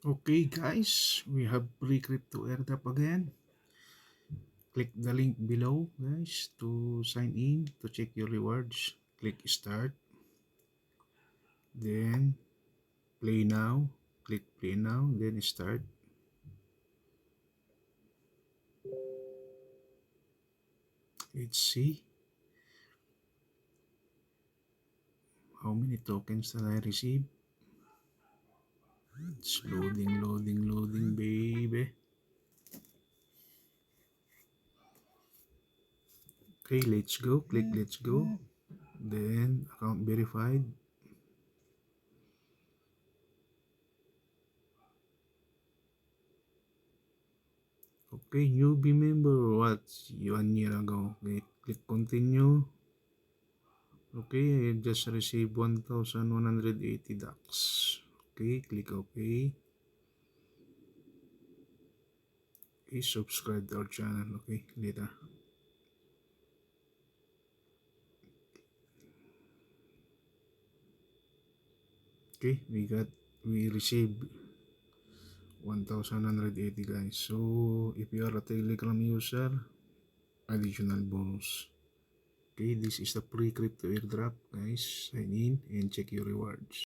Okay guys, we have free crypto airdrop again. Click the link below guys to sign in to check your rewards. Click start, then play now. Click play now, then start. Let's see how many tokens that I receive. It's loading baby. Okay, let's go. Click let's go. Then account verified. Okay, newbie member, what? 1 year ago. Okay, click continue. Okay, I just received 1,180 ducks. Okay, click OK. Okay, subscribe to our channel. Okay, later. Okay, we received 1,180 guys. So, if you are a Telegram user, additional bonus. Okay, this is the free crypto airdrop guys. Sign in and check your rewards.